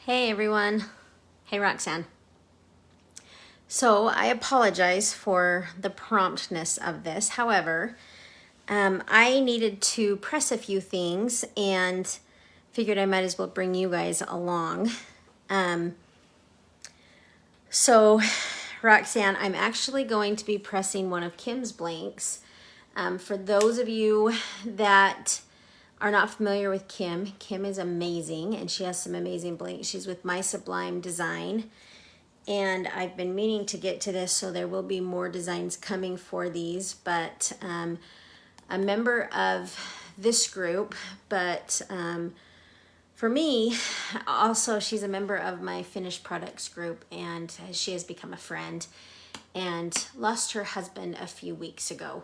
Hey everyone. Hey Roxanne. So I apologize for the promptness of this. However, I needed to press a few things and figured I might as well bring you guys along. So Roxanne, I'm actually going to be pressing one of Kim's blanks. For those of you that are not familiar with Kim, Kim is amazing and she has some amazing blanks. She's with My Sublime Design. And I've been meaning to get to this, so there will be more designs coming for these, but a member of this group, but for me, also she's a member of my finished products group, and she has become a friend and lost her husband a few weeks ago.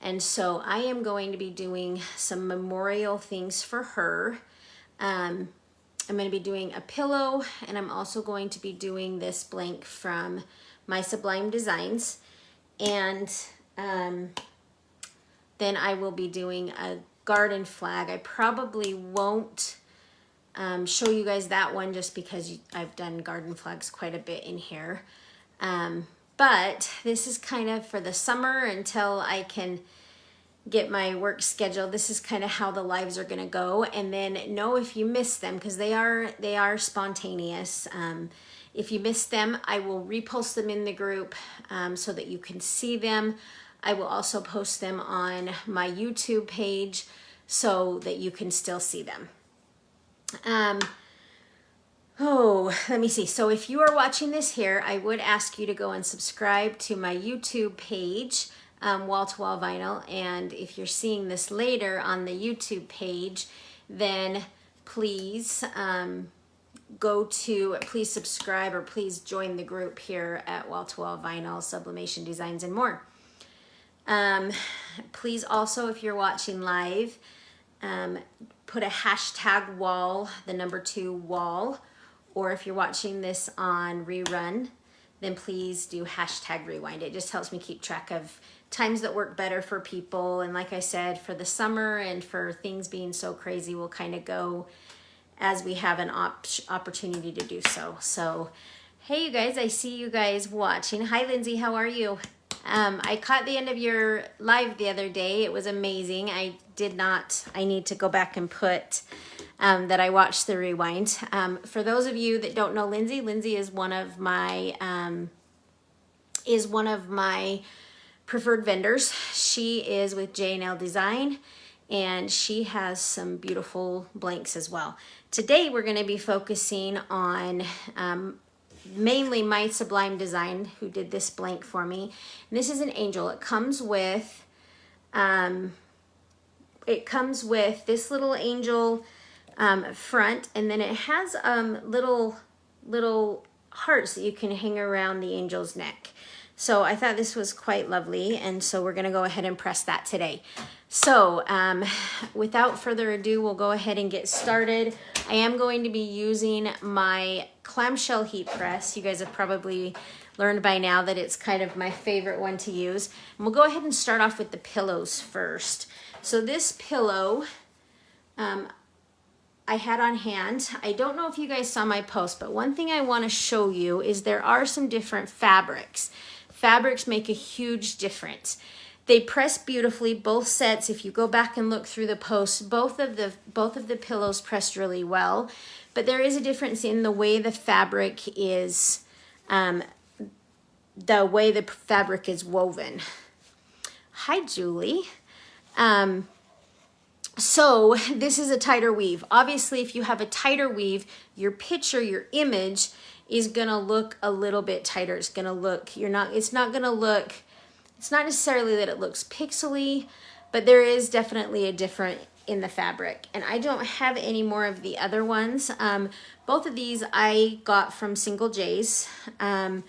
And so I am going to be doing some memorial things for her. I'm going to be doing a pillow, and I'm also going to be doing this blank from My Sublime Designs. And then I will be doing a garden flag. I probably won't show you guys that one just because I've done garden flags quite a bit in here. But this is kind of for the summer until I can get my work scheduled. This is kind of how the lives are going to go, and then know if you miss them, because they are spontaneous. If you miss them, I will repost them in the group so that you can see them. I will also post them on my YouTube page so that you can still see them. Let me see. So if you are watching this here, I would ask you to go and subscribe to my YouTube page, Wall to Wall Vinyl, and if you're seeing this later on the YouTube page, then please please subscribe, or please join the group here at Wall to Wall Vinyl, Sublimation Designs, and more. Please also, if you're watching live, put a hashtag wall, the number 2 wall, or if you're watching this on rerun, then please do hashtag rewind. It just helps me keep track of times that work better for people. And like I said, for the summer and for things being so crazy, we'll kind of go as we have an opportunity to do so. So, hey you guys, I see you guys watching. Hi Lindsay, how are you? I caught the end of your live the other day. It was amazing. I need to go back and put that I watched the rewind. For those of you that don't know Lindsay, Lindsay is one of my preferred vendors. She is with J&L Design, and she has some beautiful blanks as well. Today we're going to be focusing on mainly My Sublime Design, who did this blank for me. And this is an angel. It comes with this little angel front, and then it has little hearts that you can hang around the angel's neck. So I thought this was quite lovely, and so we're going to go ahead and press that today. So without further ado, we'll go ahead and get started. I am going to be using my clamshell heat press. You guys have probably learned by now that it's kind of my favorite one to use. And we'll go ahead and start off with the pillows first. So this pillow I had on hand. I don't know if you guys saw my post, but one thing I want to show you is there are some different fabrics. Fabrics make a huge difference. They press beautifully, both sets. If you go back and look through the posts, both of the pillows pressed really well, but there is a difference in the way the fabric is woven. Hi, Julie. So this is a tighter weave. Obviously, if you have a tighter weave, your picture, your image is gonna look a little bit tighter. It's not necessarily that it looks pixely, but there is definitely a difference in the fabric. And I don't have any more of the other ones. Both of these I got from Single J's. And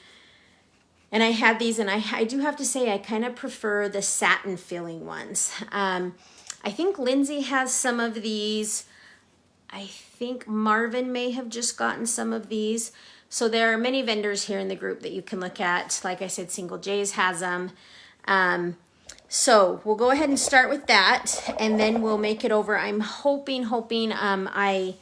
I had these, and I do have to say I kind of prefer the satin feeling ones. I think Lindsay has some of these. I think Marvin may have just gotten some of these. So there are many vendors here in the group that you can look at. Like I said, Single J's has them. So we'll go ahead and start with that, and then we'll make it over. I'm hoping I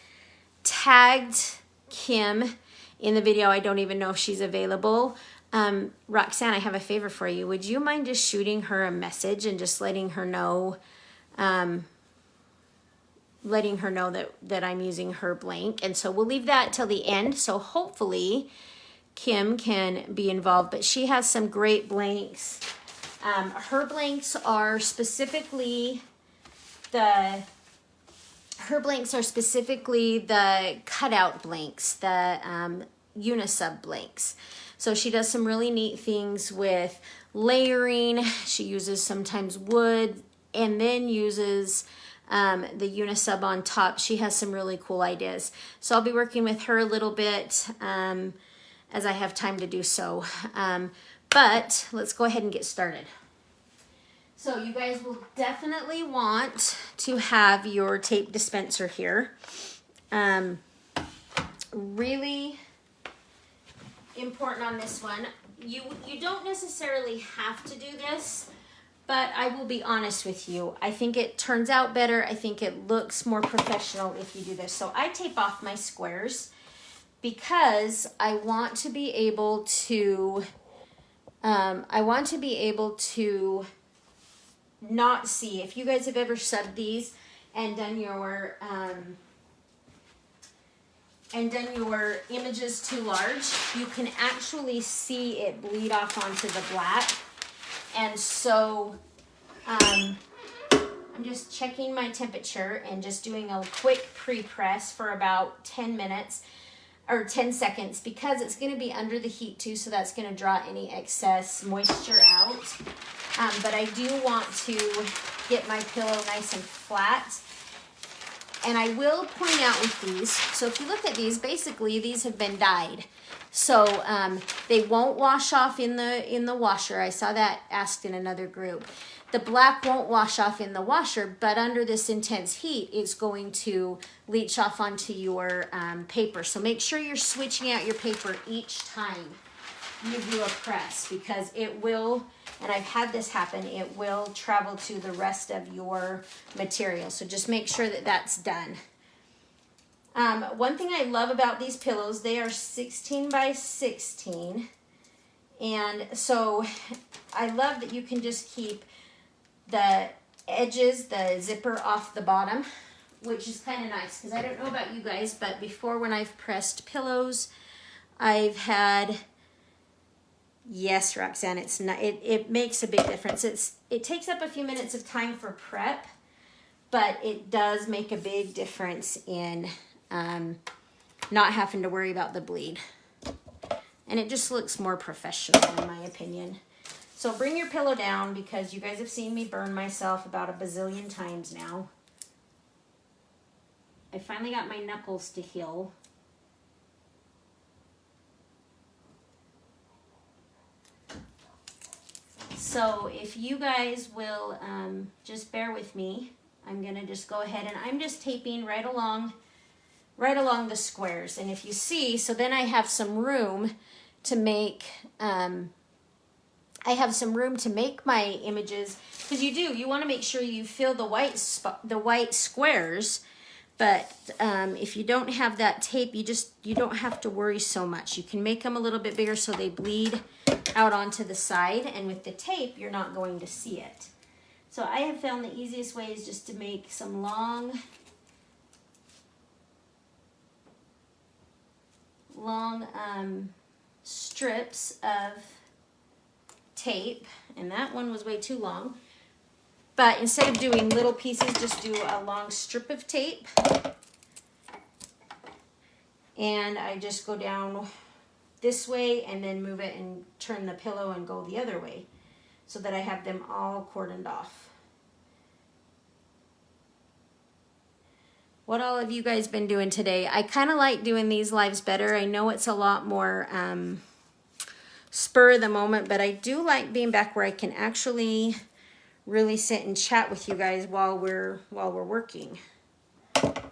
tagged Kim in the video. I don't even know if she's available. Roxanne, I have a favor for you. Would you mind just shooting her a message and just letting her know that I'm using her blank? And so we'll leave that till the end. So hopefully Kim can be involved, but she has some great blanks. Her blanks are specifically the cutout blanks, the unisub blanks. So she does some really neat things with layering. She uses sometimes wood and then uses the unisub on top. She has some really cool ideas. So I'll be working with her a little bit as I have time to do so. But let's go ahead and get started. So you guys will definitely want to have your tape dispenser here. Really important on this one. You don't necessarily have to do this, but I will be honest with you. I think it turns out better. I think it looks more professional if you do this. So I tape off my squares because I want to be able to not see. If you guys have ever subbed these and done your images too large, you can actually see it bleed off onto the black. And so I'm just checking my temperature and just doing a quick pre-press for about 10 minutes or 10 seconds because it's going to be under the heat too, so that's going to draw any excess moisture out. But I do want to get my pillow nice and flat. And I will point out with these, so if you look at these, basically these have been dyed. So they won't wash off in the washer. I saw that asked in another group. The black won't wash off in the washer, but under this intense heat, it's going to leach off onto your paper. So make sure you're switching out your paper each time you do a press, because it will, and I've had this happen, it will travel to the rest of your material. So just make sure that that's done. One thing I love about these pillows, they are 16 by 16. And so I love that you can just keep the edges, the zipper off the bottom, which is kind of nice, because I don't know about you guys, but before when I've pressed pillows, I've had, yes, Roxanne, it's not, it makes a big difference. It takes up a few minutes of time for prep, but it does make a big difference in not having to worry about the bleed. And it just looks more professional in my opinion. So bring your pillow down, because you guys have seen me burn myself about a bazillion times now. I finally got my knuckles to heal. So if you guys will just bear with me, I'm going to just go ahead and I'm just taping right along the squares. And if you see, so then I have some room to make my images, because you want to make sure you fill the white squares. But if you don't have that tape, you don't have to worry so much. You can make them a little bit bigger so they bleed out onto the side, and with the tape you're not going to see it. So I have found the easiest way is just to make some long strips of tape, and that one was way too long. But instead of doing little pieces, just do a long strip of tape. And I just go down this way and then move it and turn the pillow and go the other way so that I have them all cordoned off. What all have you guys been doing today? I kind of like doing these lives better. I know it's a lot more spur of the moment, but I do like being back where I can actually really sit and chat with you guys while we're working. I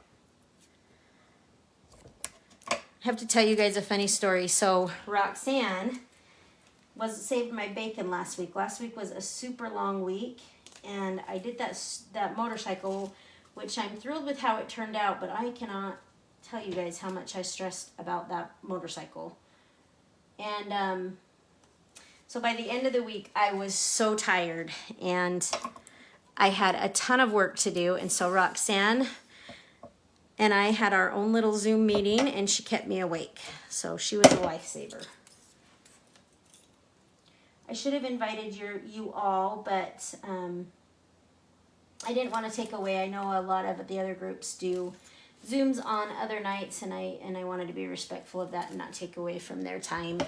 have to tell you guys a funny story. So Roxanne saved my bacon last week. Last week was a super long week, and I did that motorcycle, which I'm thrilled with how it turned out, but I cannot tell you guys how much I stressed about that motorcycle. And so by the end of the week, I was so tired and I had a ton of work to do. And so Roxanne and I had our own little Zoom meeting and she kept me awake. So she was a lifesaver. I should have invited you all, but I didn't want to take away. I know a lot of the other groups do Zooms on other nights, and I wanted to be respectful of that and not take away from their time.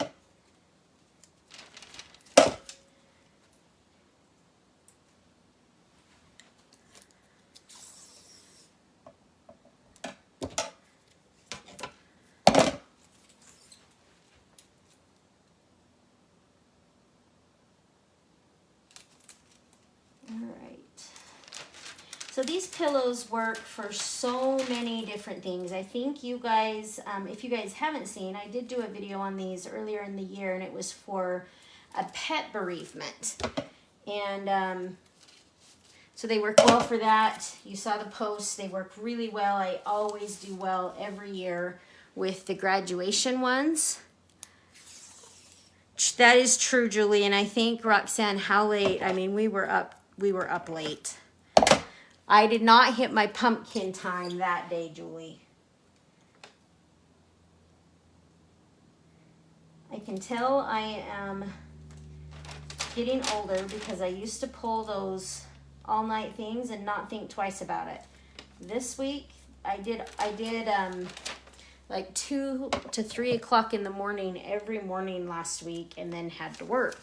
So these pillows work for so many different things. I think you guys, if you guys haven't seen, I did do a video on these earlier in the year, and it was for a pet bereavement. And so they work well for that. You saw the posts. They work really well. I always do well every year with the graduation ones. That is true, Julie. And I think, Roxanne, how late? I mean, we were up late. I did not hit my pumpkin time that day, Julie. I can tell I am getting older because I used to pull those all-night things and not think twice about it. This week, I did like 2 to 3 o'clock in the morning every morning last week, and then had to work.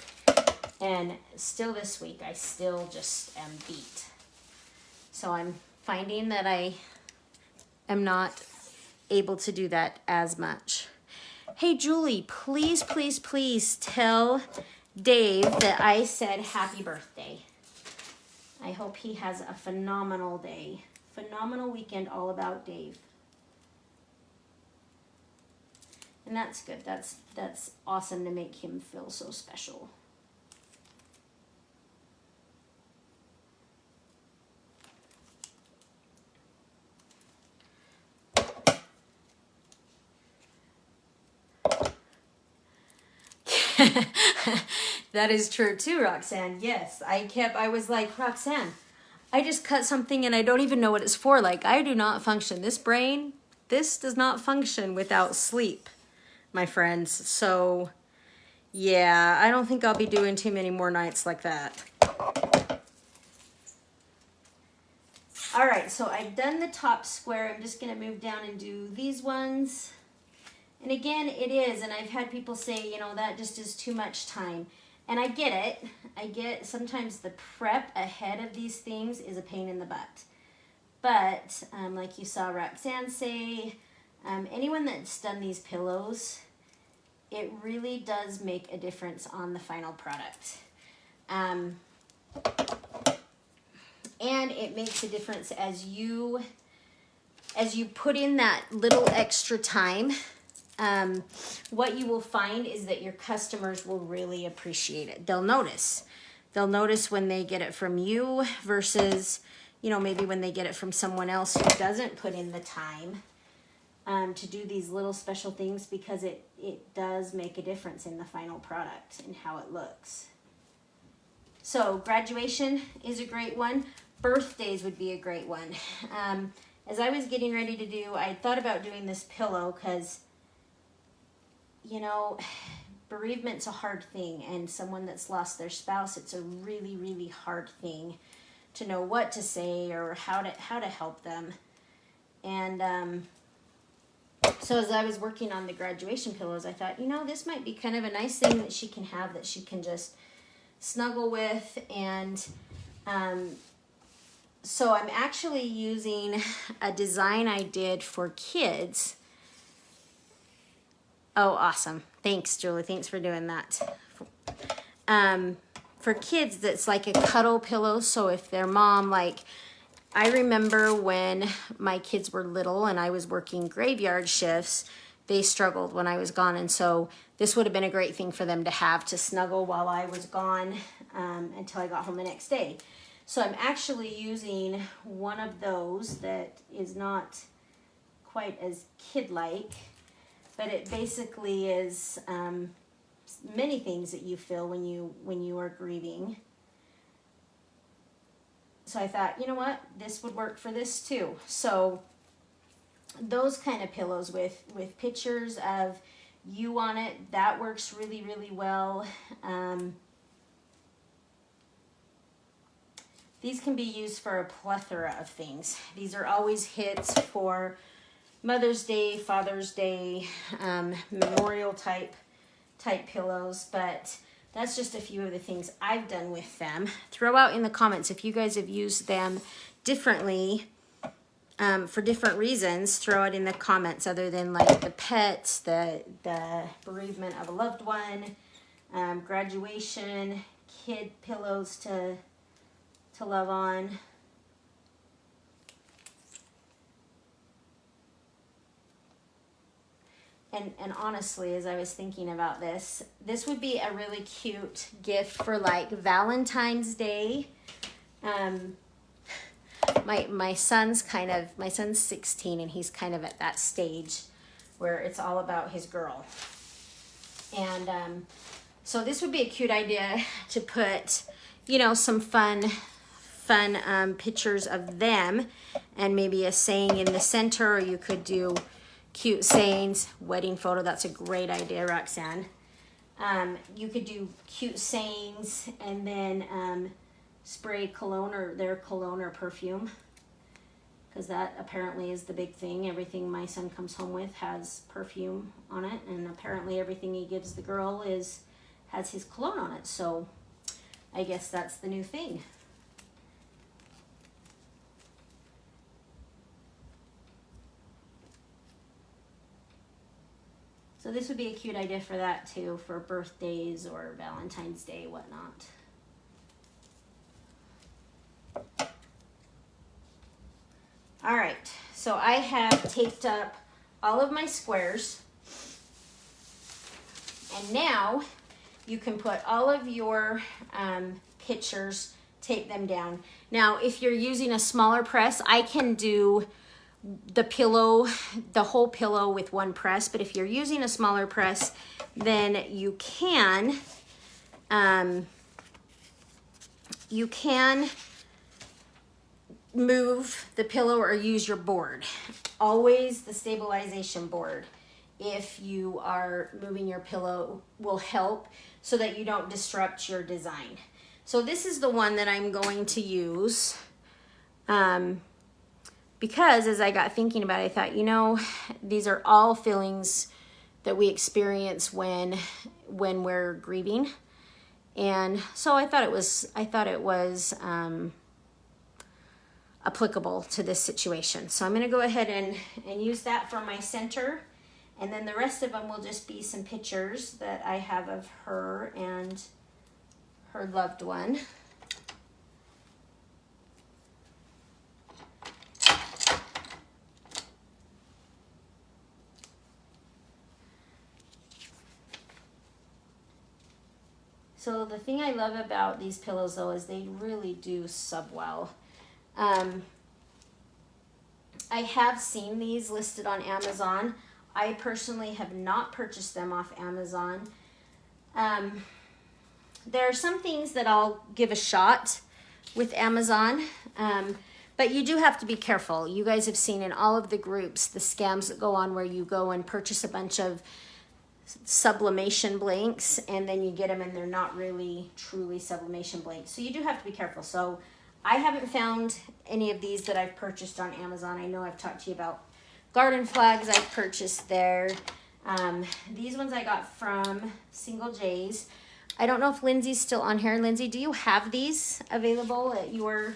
And still this week, I still just am beat. So I'm finding that I am not able to do that as much. Hey, Julie, please, please, please tell Dave that I said happy birthday. I hope he has a phenomenal day. Phenomenal weekend all about Dave. And that's good. That's awesome to make him feel so special. That is true too, Roxanne. Yes, I was like, Roxanne, I just cut something and I don't even know what it's for. Like, I do not function. This brain, this does not function without sleep, my friends. So, yeah, I don't think I'll be doing too many more nights like that. All right, so I've done the top square. I'm just going to move down and do these ones. And again, it is, and I've had people say, you know, that just is too much time. And I get it. I get sometimes the prep ahead of these things is a pain in the butt. But like you saw Roxanne say, anyone that's done these pillows, it really does make a difference on the final product. And it makes a difference as you put in that little extra time. What you will find is that your customers will really appreciate it. They'll notice. They'll notice when they get it from you versus, you know, maybe when they get it from someone else who doesn't put in the time to do these little special things, because it does make a difference in the final product and how it looks. So graduation is a great one. Birthdays would be a great one. As I was getting ready to do, I thought about doing this pillow because, you know, bereavement's a hard thing, and someone that's lost their spouse, it's a really, really hard thing to know what to say or how to help them. And so as I was working on the graduation pillows, I thought, you know, this might be kind of a nice thing that she can have, that she can just snuggle with. And so I'm actually using a design I did for kids. Oh, awesome. Thanks, Julie. Thanks for doing that. For kids, that's like a cuddle pillow. So if their mom, like, I remember when my kids were little and I was working graveyard shifts, they struggled when I was gone. And so this would have been a great thing for them to have to snuggle while I was gone until I got home the next day. So I'm actually using one of those that is not quite as kid-like, but it basically is many things that you feel when you are grieving. So I thought, you know what, this would work for this too. So those kind of pillows with pictures of you on it, that works really, really well. These can be used for a plethora of things. These are always hits for Mother's Day, Father's Day, memorial type pillows, but that's just a few of the things I've done with them. Throw out in the comments if you guys have used them differently for different reasons. Throw it in the comments other than like the pets, the bereavement of a loved one, graduation, kid pillows to love on. And honestly, as I was thinking about this would be a really cute gift for like Valentine's Day. My son's 16 and he's kind of at that stage where it's all about his girl. And so this would be a cute idea to put, you know, some fun pictures of them and maybe a saying in the center, or you could do cute sayings. Wedding photo, that's a great idea, Roxanne. You could do cute sayings and then spray cologne or their cologne or perfume, because that apparently is the big thing. Everything my son comes home with has perfume on it, and apparently everything he gives the girl has his cologne on it. So I guess that's the new thing. So this would be a cute idea for that too, for birthdays or Valentine's Day, whatnot. All right, so I have taped up all of my squares. And now you can put all of your pictures, tape them down. Now, if you're using a smaller press, I can do the whole pillow with one press, but if you're using a smaller press, then you can move the pillow or use your board. Always the stabilization board, if you are moving your pillow, will help so that you don't disrupt your design. So this is the one that I'm going to use. Because as I got thinking about it, I thought, you know, these are all feelings that we experience when we're grieving. And so I thought it was applicable to this situation. So I'm going to go ahead and use that for my center. And then the rest of them will just be some pictures that I have of her and her loved one. So the thing I love about these pillows though is they really do sub well. I have seen these listed on Amazon. I personally have not purchased them off Amazon. There are some things that I'll give a shot with Amazon, but you do have to be careful. You guys have seen in all of the groups the scams that go on where you go and purchase a bunch of sublimation blanks and then you get them and they're not really truly sublimation blanks. So you do have to be careful. So I haven't found any of these that I've purchased on Amazon. I know I've talked to you about garden flags I've purchased there. These ones I got from Single J's. I don't know if Lindsay's still on here. Lindsay, do you have these available at your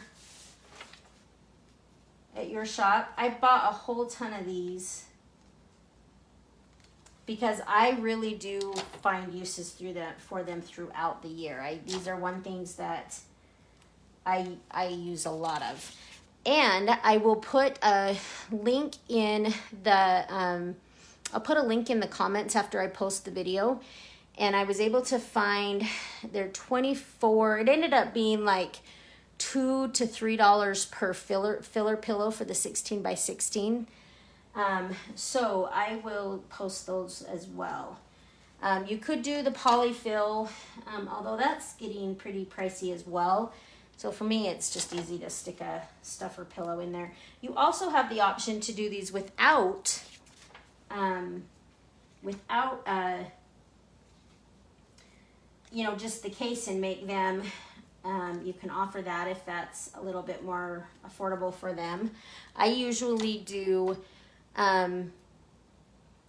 shop? I bought a whole ton of these because I really do find uses for them throughout the year. These are one things that I use a lot of. And I will put a link in the I'll put a link in the comments after I post the video. And I was able to find, they're 24, it ended up being like $2 to $3 per filler pillow for the 16 by 16. So I will post those as well. You could do the polyfill, although that's getting pretty pricey as well. So for me, it's just easy to stick a stuffer pillow in there. You also have the option to do these without you know, just the case and make them, you can offer that if that's a little bit more affordable for them. I usually do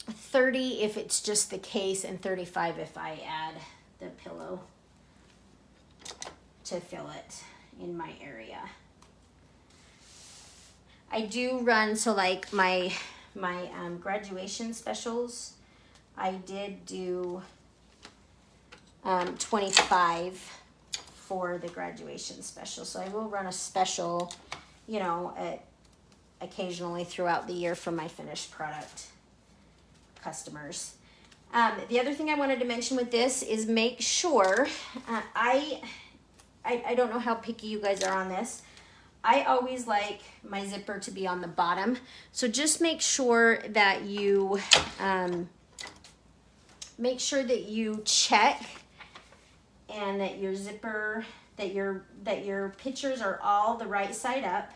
30 if it's just the case and 35 if I add the pillow to fill it in my area. I do run, so like my graduation specials, I did do 25 for the graduation special. So I will run a special, you know, occasionally throughout the year for my finished product customers. The other thing I wanted to mention with this is make sure, I don't know how picky you guys are on this. I always like my zipper to be on the bottom. So just make sure that you check and that your zipper, that your pictures are all the right side up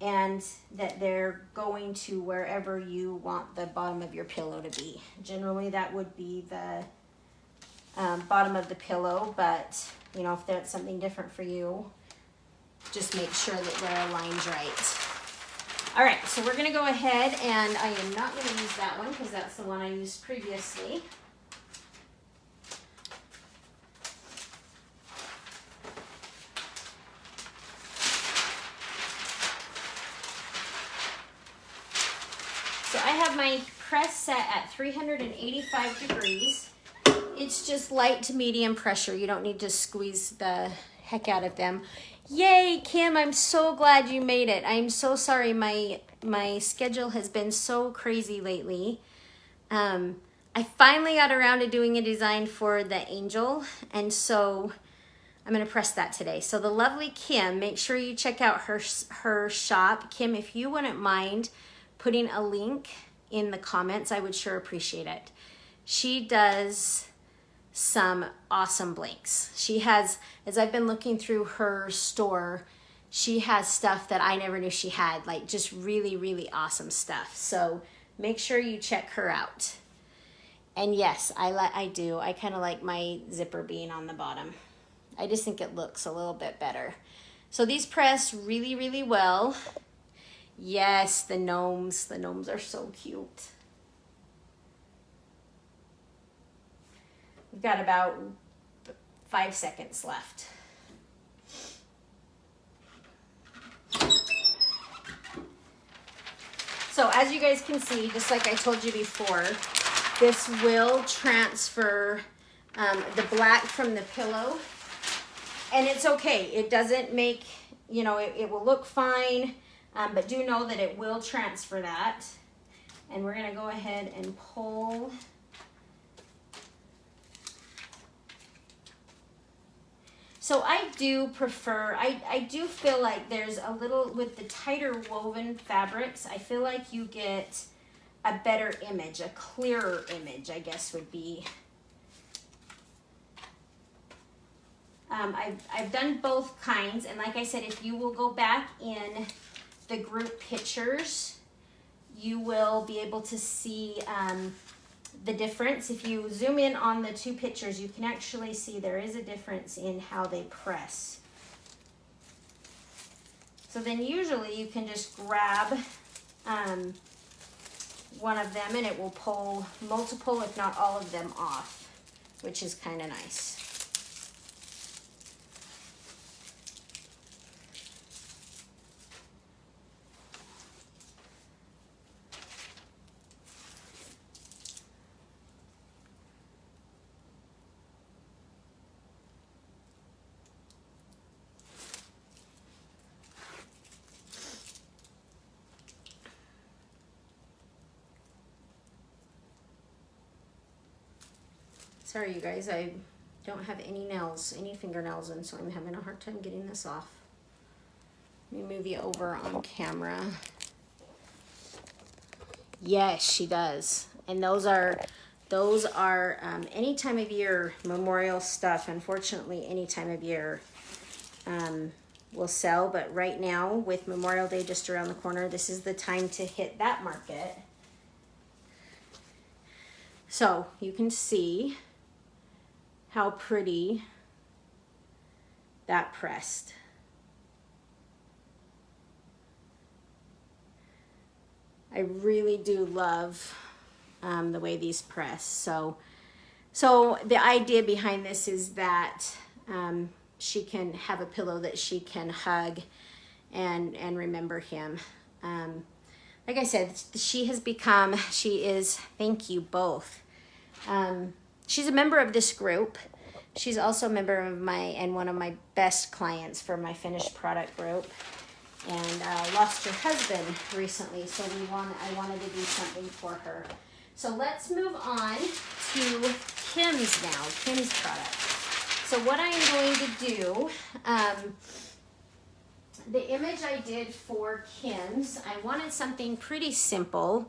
and that they're going to wherever you want the bottom of your pillow to be. Generally that would be the bottom of the pillow, but you know, if that's something different for you, just make sure that they're aligned right. All right, so we're gonna go ahead and I am not gonna use that one because that's the one I used previously. So I have my press set at 385 degrees. It's just light to medium pressure. You don't need to squeeze the heck out of them. Yay, Kim, I'm so glad you made it. I'm so sorry. My schedule has been so crazy lately. I finally got around to doing a design for the angel, and so I'm going to press that today. So the lovely Kim, make sure you check out her shop. Kim, if you wouldn't mind putting a link in the comments, I would sure appreciate it. She does some awesome blanks. She has, as I've been looking through her store, she has stuff that I never knew she had, like just really, really awesome stuff. So make sure you check her out. And yes, I do. I kind of like my zipper being on the bottom. I just think it looks a little bit better. So these press really, really well. Yes, the gnomes. The gnomes are so cute. We've got about 5 seconds left. So as you guys can see, just like I told you before, this will transfer the black from the pillow. And it's okay. It doesn't make, you know, it will look fine, but do know that it will transfer that. And we're going to go ahead and pull. So I do prefer, I do feel like there's a little, with the tighter woven fabrics, I feel like you get a better image, a clearer image, I guess would be. I've done both kinds, and like I said, if you will go back in the group pictures, you will be able to see the difference. If you zoom in on the two pictures, you can actually see there is a difference in how they press. So then usually you can just grab one of them and it will pull multiple, if not all of them off, which is kind of nice. Sorry, you guys, I don't have any nails, any fingernails in, so I'm having a hard time getting this off. Let me move you over on camera. Yes, she does. And those are any time of year memorial stuff. Unfortunately, any time of year will sell. But right now, with Memorial Day just around the corner, this is the time to hit that market. So you can see how pretty that pressed. I really do love the way these press. So the idea behind this is that she can have a pillow that she can hug and remember him. Like I said, she is, thank you both. She's a member of this group. She's also a member of one of my best clients for my finished product group. And lost her husband recently, so I wanted to do something for her. So let's move on to Kim's now, Kim's product. So what I'm going to do, the image I did for Kim's, I wanted something pretty simple.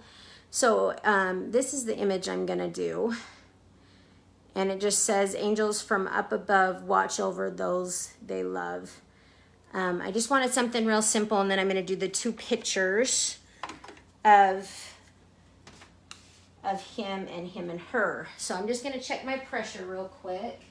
So this is the image I'm going to do. And it just says, angels from up above watch over those they love. I just wanted something real simple, and then I'm going to do the 2 pictures of him and her. So I'm just going to check my pressure real quick.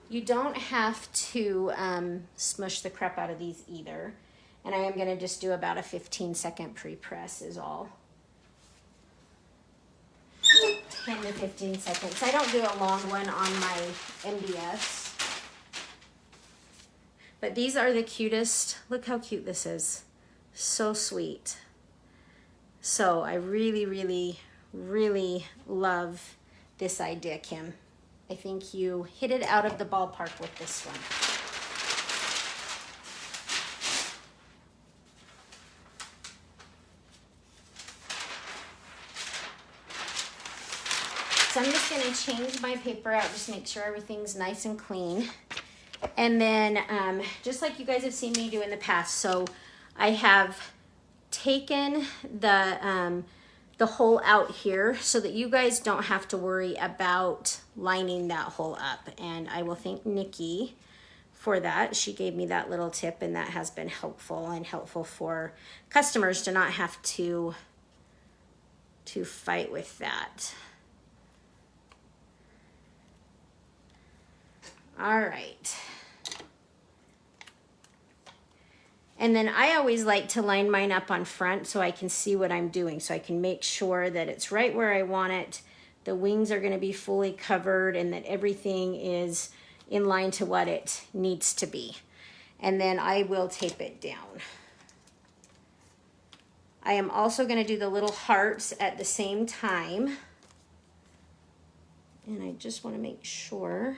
You don't have to smush the crap out of these either. And I am going to just do about a 15-second pre-press is all. 10 to 15 seconds. I don't do a long one on my MDFs. But these are the cutest. Look how cute this is. So sweet. So I really, really, really love this idea, Kim. I think you hit it out of the ballpark with this one. So I'm just going to change my paper out, just make sure everything's nice and clean. And then just like you guys have seen me do in the past, so I have taken the hole out here so that you guys don't have to worry about lining that hole up. And I will thank Nikki for that. She gave me that little tip, and that has been helpful for customers to not have to fight with that. All right. And then I always like to line mine up on front so I can see what I'm doing, so I can make sure that it's right where I want it. The wings are going to be fully covered and that everything is in line to what it needs to be. And then I will tape it down. I am also going to do the little hearts at the same time. And I just want to make sure.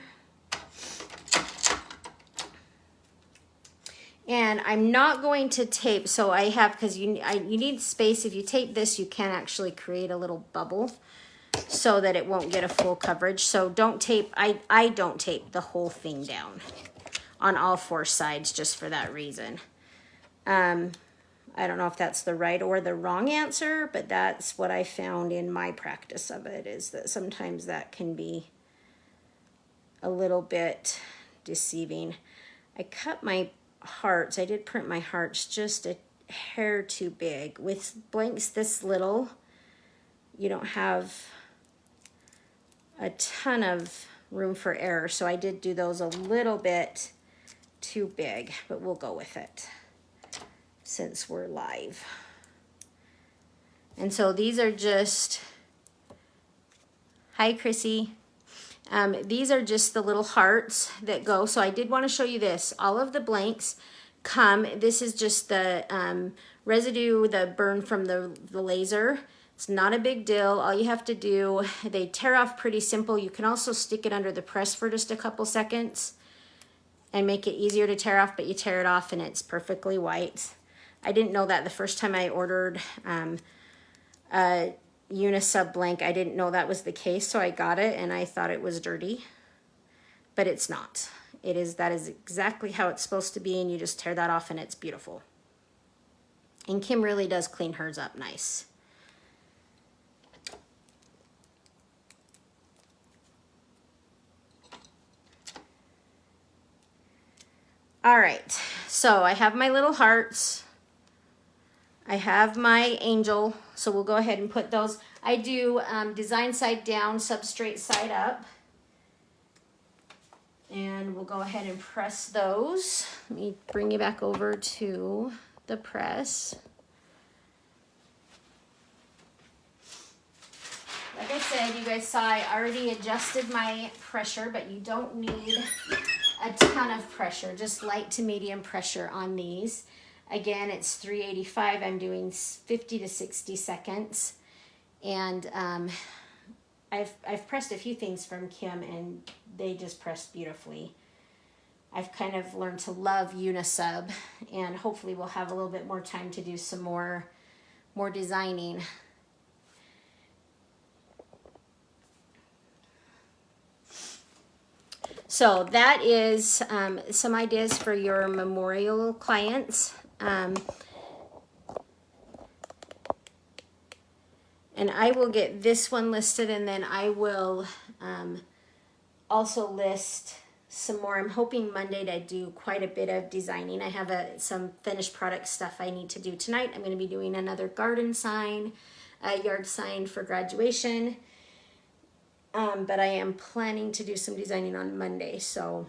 And I'm not going to tape, so I have, because you need space. If you tape this, you can actually create a little bubble so that it won't get a full coverage. So don't tape, I don't tape the whole thing down on all 4 sides just for that reason. I don't know if that's the right or the wrong answer, but that's what I found in my practice of it, is that sometimes that can be a little bit deceiving. I cut my hearts, I did print my hearts just a hair too big. With blanks this little, you don't have a ton of room for error, so I did do those a little bit too big, but we'll go with it since we're live. And so these are just, hi Chrissy. These are just the little hearts that go. So I did want to show you this. All of the blanks come, this is just the residue, the burn from the laser. It's not a big deal. All you have to do, they tear off pretty simple. You can also stick it under the press for just a couple seconds and make it easier to tear off, but you tear it off and it's perfectly white. I didn't know that the first time I ordered Unisub blank. I didn't know that was the case, so I got it and I thought it was dirty, but it's not. That is exactly how it's supposed to be, and you just tear that off and it's beautiful. And Kim really does clean hers up nice. All right, so I have my little hearts. I have my angel, so we'll go ahead and put those. I do design side down, substrate side up. And we'll go ahead and press those. Let me bring you back over to the press. Like I said, you guys saw I already adjusted my pressure, but you don't need a ton of pressure, just light to medium pressure on these. Again, it's 385. I'm doing 50 to 60 seconds. And I've pressed a few things from Kim and they just pressed beautifully. I've kind of learned to love Unisub, and hopefully we'll have a little bit more time to do some more designing. So that is some ideas for your memorial clients. And I will get this one listed, and then I will also list some more. I'm hoping Monday to do quite a bit of designing. I have some finished product stuff I need to do tonight. I'm going to be doing another garden sign, a yard sign for graduation. But I am planning to do some designing on Monday. So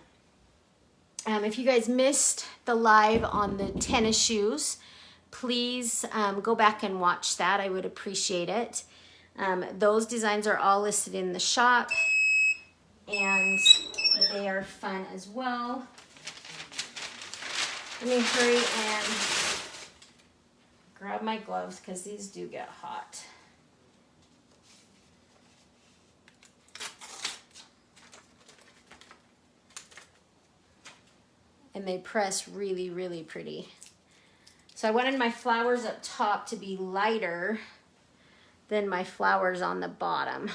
if you guys missed the live on the tennis shoes, please go back and watch that. I would appreciate it. Those designs are all listed in the shop, and they are fun as well. Let me hurry and grab my gloves because these do get hot. And they press really, really pretty. So I wanted my flowers up top to be lighter than my flowers on the bottom.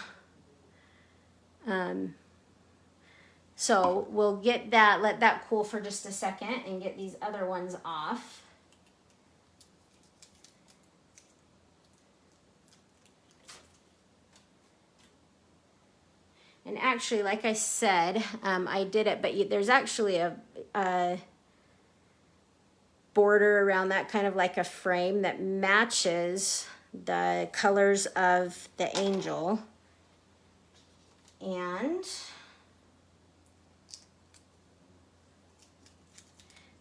So we'll get that, let that cool for just a second and get these other ones off. And actually, like I said, I did it, but there's actually a border around that, kind of like a frame that matches the colors of the angel. And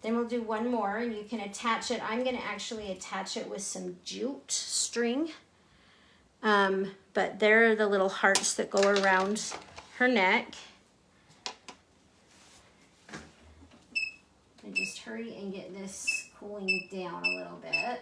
then we'll do one more, and you can attach it. I'm going to actually attach it with some jute string. But there are the little hearts that go around her neck. And just hurry and get this cooling down a little bit.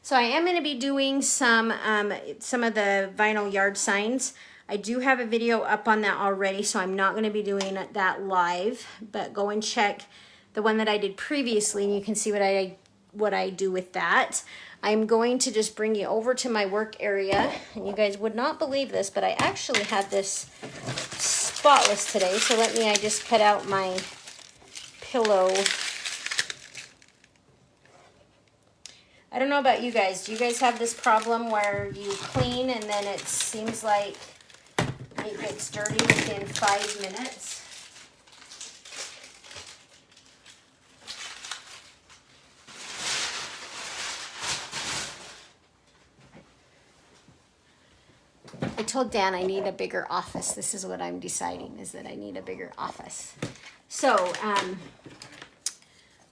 So I am going to be doing some of the vinyl yard signs. I do have a video up on that already, so I'm not going to be doing that live, but go and check the one that I did previously, and you can see what I do with that. I'm going to just bring you over to my work area, and you guys would not believe this, but I actually had this spotless today, so I just cut out my pillow. I don't know about you guys. Do you guys have this problem where you clean and then it seems like it gets dirty within 5 minutes? I told Dan I need a bigger office. This is what I'm deciding, is that I need a bigger office. So,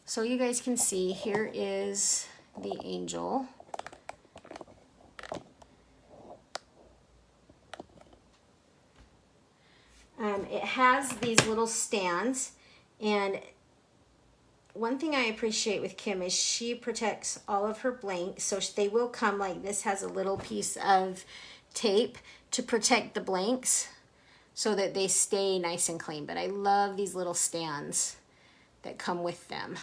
so you guys can see, here is the angel. It has these little stands, and one thing I appreciate with Kim is she protects all of her blanks. So they will come like this, has a little piece of tape to protect the blanks so that they stay nice and clean. But I love these little stands that come with them.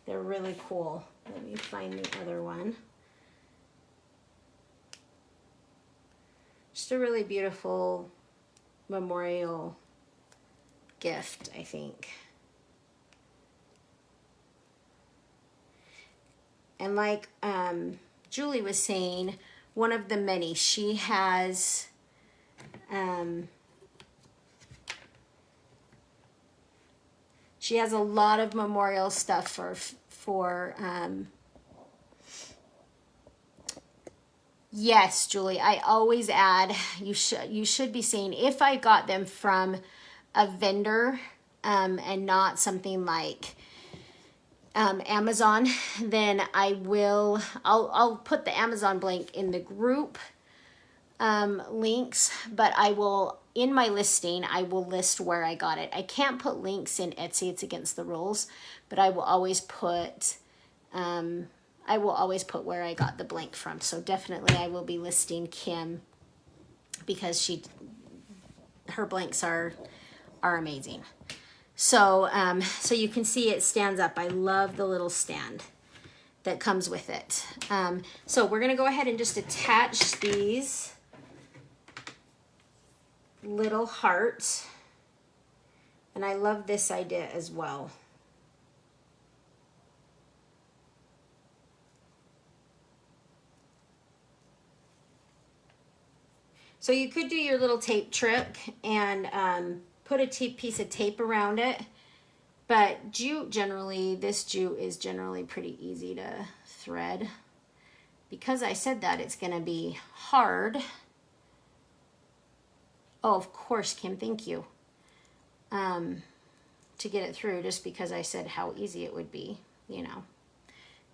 They're really cool. Let me find the other one. Just a really beautiful memorial gift, I think. And like Julie was saying, one of the many, she has a lot of memorial stuff for yes, Julie, I always add, you should be saying, if I got them from a vendor and not something like Amazon, then I'll put the Amazon blank in the group links, but I will, in my listing, I will list where I got it. I can't put links in Etsy, it's against the rules, but I will always put where I got the blank from. So definitely I will be listing Kim because her blanks are amazing. So so you can see it stands up. I love the little stand that comes with it. So we're gonna go ahead and just attach these little hearts. And I love this idea as well. So you could do your little tape trick and put a piece of tape around it. But jute generally, this jute is generally pretty easy to thread. Because I said that, it's going to be hard. Oh, of course, Kim, thank you. To get it through, just because I said how easy it would be, you know.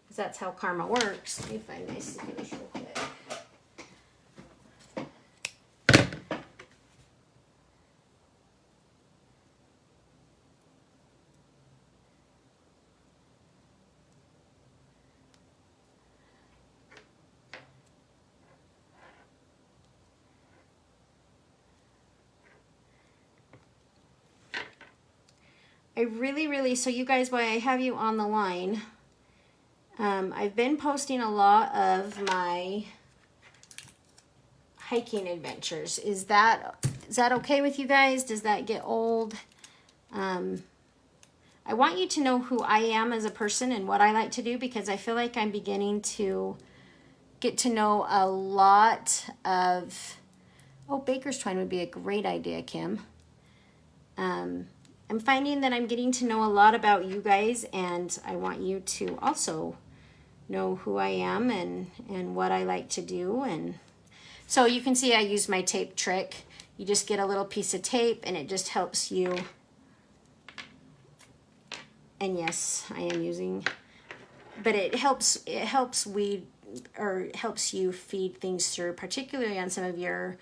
Because that's how karma works. Let me find my scissors real quick. I really, so you guys, while I have you on the line, I've been posting a lot of my hiking adventures. Is that okay with you guys? Does that get old? I want you to know who I am as a person and what I like to do, because I feel like I'm beginning to get to know a lot of, oh, baker's twine would be a great idea, Kim. I'm finding that I'm getting to know a lot about you guys, and I want you to also know who I am and what I like to do. And so you can see I use my tape trick. You just get a little piece of tape and it just helps you. And yes, I am using, but it helps weed, or helps you feed things through, particularly on some of your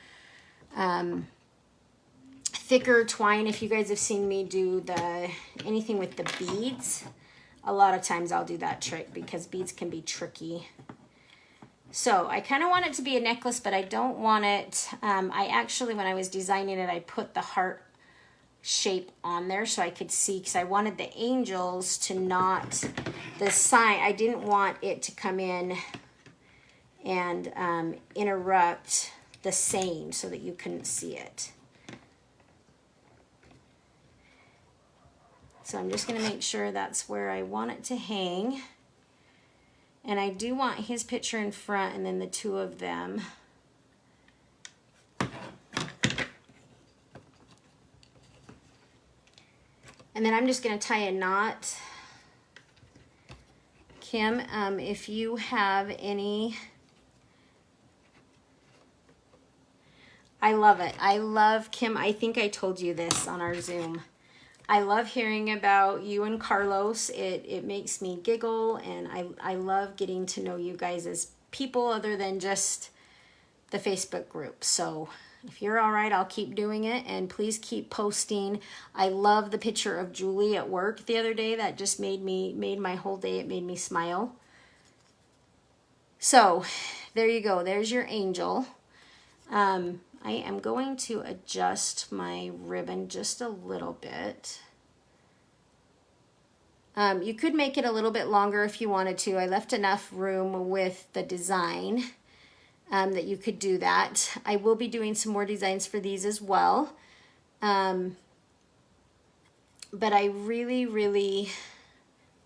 thicker twine. If you guys have seen me do anything with the beads, a lot of times I'll do that trick because beads can be tricky. So I kind of want it to be a necklace, but I don't want it, I actually, when I was designing it, I put the heart shape on there so I could see, because I wanted the angels to not, the sign, I didn't want it to come in and interrupt the saying so that you couldn't see it. So I'm just going to make sure that's where I want it to hang. And I do want his picture in front and then the two of them. And then I'm just going to tie a knot. Kim, if you have any, I love it. I love, Kim, I think I told you this on our Zoom. I love hearing about you and Carlos. It makes me giggle, and I love getting to know you guys as people other than just the Facebook group. So if you're all right, I'll keep doing it, and please keep posting. I love the picture of Julie at work the other day. That just made my whole day. It made me smile. So there you go. There's your angel. I am going to adjust my ribbon just a little bit. You could make it a little bit longer if you wanted to. I left enough room with the design that you could do that. I will be doing some more designs for these as well. But I really, really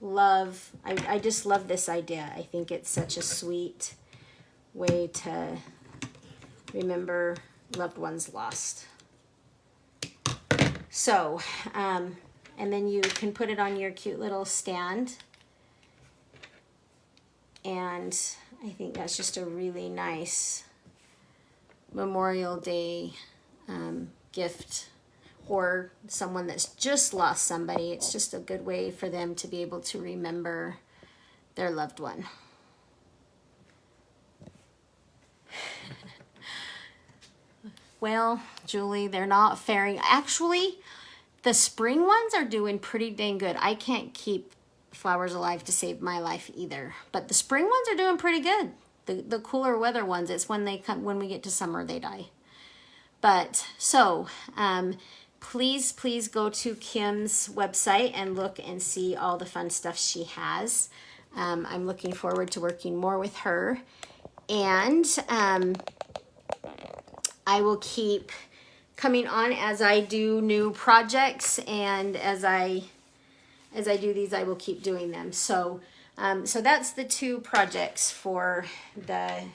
love, I just love this idea. I think it's such a sweet way to remember loved ones lost. So, and then you can put it on your cute little stand. And I think that's just a really nice Memorial Day gift, or someone that's just lost somebody. It's just a good way for them to be able to remember their loved one. Well, Julie, they're not faring. Actually, the spring ones are doing pretty dang good. I can't keep flowers alive to save my life either, but the spring ones are doing pretty good. The cooler weather ones, it's when they come, when we get to summer, they die. But so please go to Kim's website and look and see all the fun stuff she has. I'm looking forward to working more with her, and I will keep coming on as I do new projects, and as I do these, I will keep doing them. So so that's the two projects for the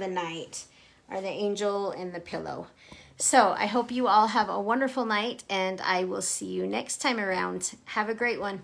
night, are the angel and the pillow. So I hope you all have a wonderful night, and I will see you next time around. Have a great one.